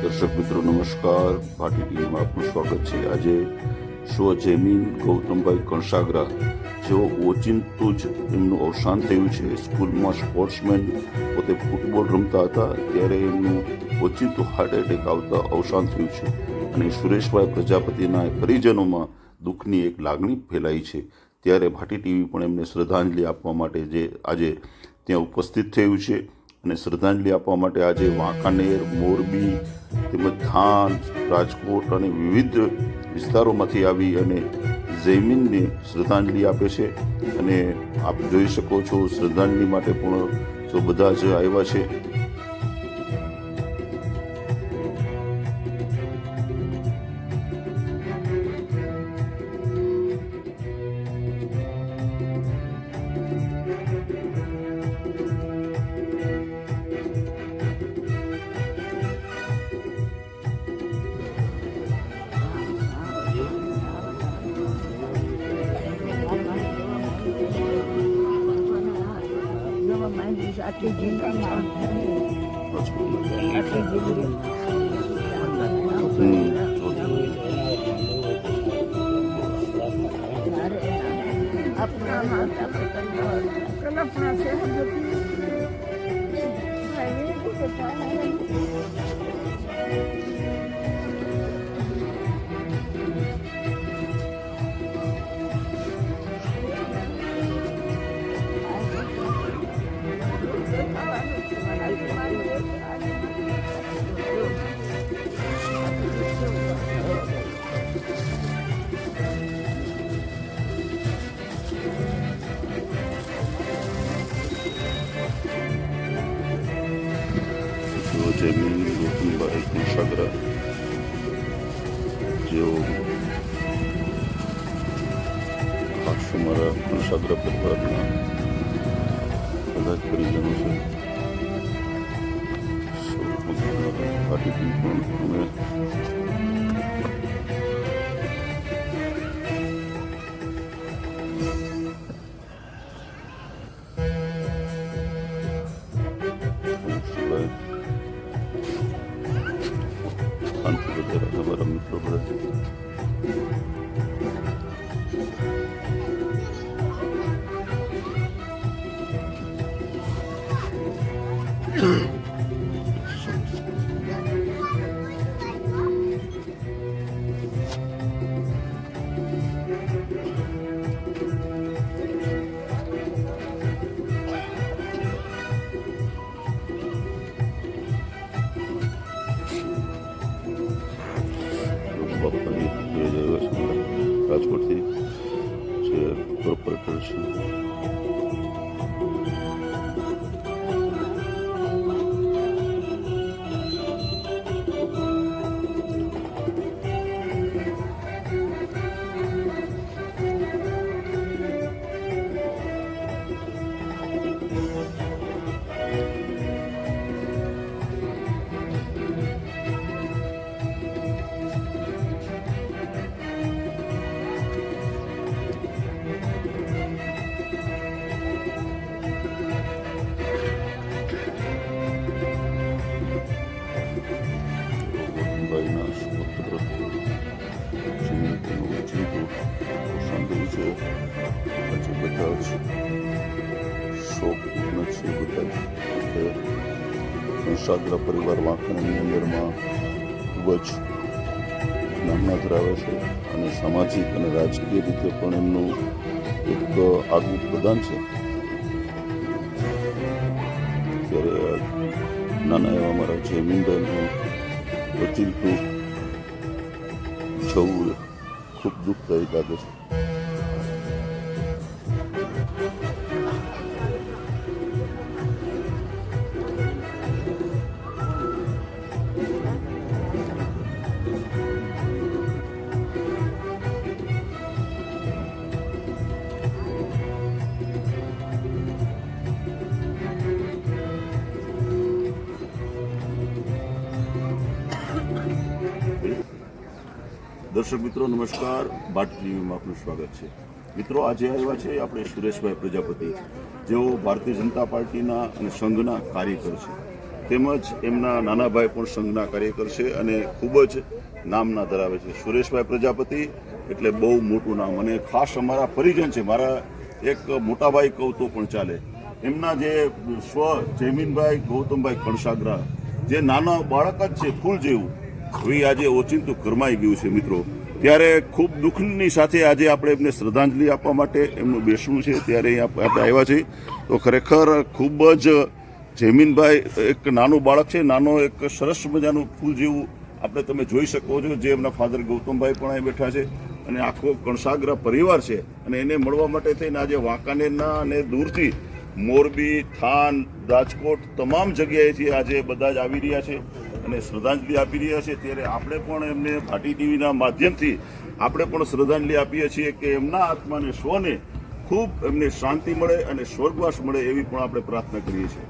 દર્શક મિત્રો નમસ્કાર. ભાટી ટીવીમાં આપનું સ્વાગત છે. આજે સ્વ જૈમિન ગૌતમભાઈ કણસાગરા જેઓ ઓચિંતું જ એમનું અવસાન થયું છે. સ્કૂલમાં સ્પોર્ટ્સમેન પોતે ફૂટબોલ રમતા હતા ત્યારે એમનું ઓચિંતું હાર્ટ એટેક આવતા અવસાન થયું છે અને સુરેશભાઈ પ્રજાપતિના પરિજનોમાં દુઃખની એક લાગણી ફેલાઈ છે. ત્યારે ભાટી ટીવી પણ એમને શ્રદ્ધાંજલિ આપવા માટે જે આજે ત્યાં ઉપસ્થિત થયું છે અને શ્રદ્ધાંજલિ આપવા માટે આજે વાંકાનેર, મોરબી તેમજ થાન, રાજકોટ અને વિવિધ વિસ્તારોમાંથી આવી અને જૈમિનને શ્રદ્ધાંજલિ આપે છે. અને આપ જોઈ શકો છો શ્રદ્ધાંજલિ માટે પણ જો બધા જ આવ્યા છે. આટલી જિંદગીમાં આટલી જિંદગી આપણા માતા પિતા કલ્પના છે જૈમિન ગૌતમભાઈ કણસાગરા જેઓ ખાસ અમારા કણસાગરા પરિવારના બધા જ પરિજનો છે. પાર્ટી પણ અમે અમારા મિત્રો બધા રાજકોટથી જે કોર્પોરેટર છે. ભાઈના સુપુત્ર જૈમિનનું ઓચિંતું અવસાન થયું છે. આજે બધા જ શોકમાં છે. બધા જ કણસાગરા પરિવાર વાંકાનેરની અંદરમાં ખૂબ જ નામના ધરાવે છે અને સામાજિક અને રાજકીય રીતે પણ એમનું એક આગવું પ્રદાન છે. ત્યારે નાના એવા મારા જૈમિનભાઈનું ઓચિંતું જવું ખૂબ દુઃખદાયી લાગે છે. દર્શક મિત્રો નમસ્કાર. ભાટી ટીવીમાં આપનું સ્વાગત છે. મિત્રો આજે આવ્યા છે આપણે સુરેશભાઈ પ્રજાપતિ, જેઓ ભારતીય જનતા પાર્ટીના અને સંઘના કાર્યકર છે. તેમજ એમના નાના ભાઈ પણ સંઘના કાર્યકર છે અને ખૂબ જ નામના ધરાવે છે. સુરેશભાઈ પ્રજાપતિ એટલે બહુ મોટું નામ અને ખાસ અમારા પરિજન છે. મારા એક મોટા ભાઈ કહું તો પણ ચાલે. એમના જે જયમીનભાઈ ગૌતમભાઈ કણસાગરા જે નાના બાળક જ છે ફૂલ જેવું, હવે આજે ઓચિંતું કરમાઈ ગયું છે મિત્રો. ત્યારે ખૂબ દુઃખની સાથે આજે આપણે એમને શ્રદ્ધાંજલિ આપવા માટે એમનું બેસવું છે ત્યારે આપણે આવ્યા છીએ. તો ખરેખર ખૂબ જ જયમીનભાઈ એક નાનું બાળક છે, નાનો એક સરસ મજાનું ફૂલ જેવું આપણે તમે જોઈ શકો છો. જે એમના ફાધર ગૌતમભાઈ પણ અહીં બેઠા છે અને આખો કણસાગરા પરિવાર છે અને એને મળવા માટે થઈને આજે વાંકાનેરના અને દૂરથી મોરબી, થાન, રાજકોટ તમામ જગ્યાએથી આજે બધા જ આવી રહ્યા છે અને શ્રદ્ધાંજલિ આપી રહ્યા છે. ત્યારે આપણે પણ એમને ભાટી ટીવીના માધ્યમથી આપણે પણ શ્રદ્ધાંજલિ આપીએ છીએ કે એમના આત્માને સ્વને ખૂબ એમને શાંતિ મળે અને સ્વર્ગવાસ મળે એવી પણ આપણે પ્રાર્થના કરીએ છીએ.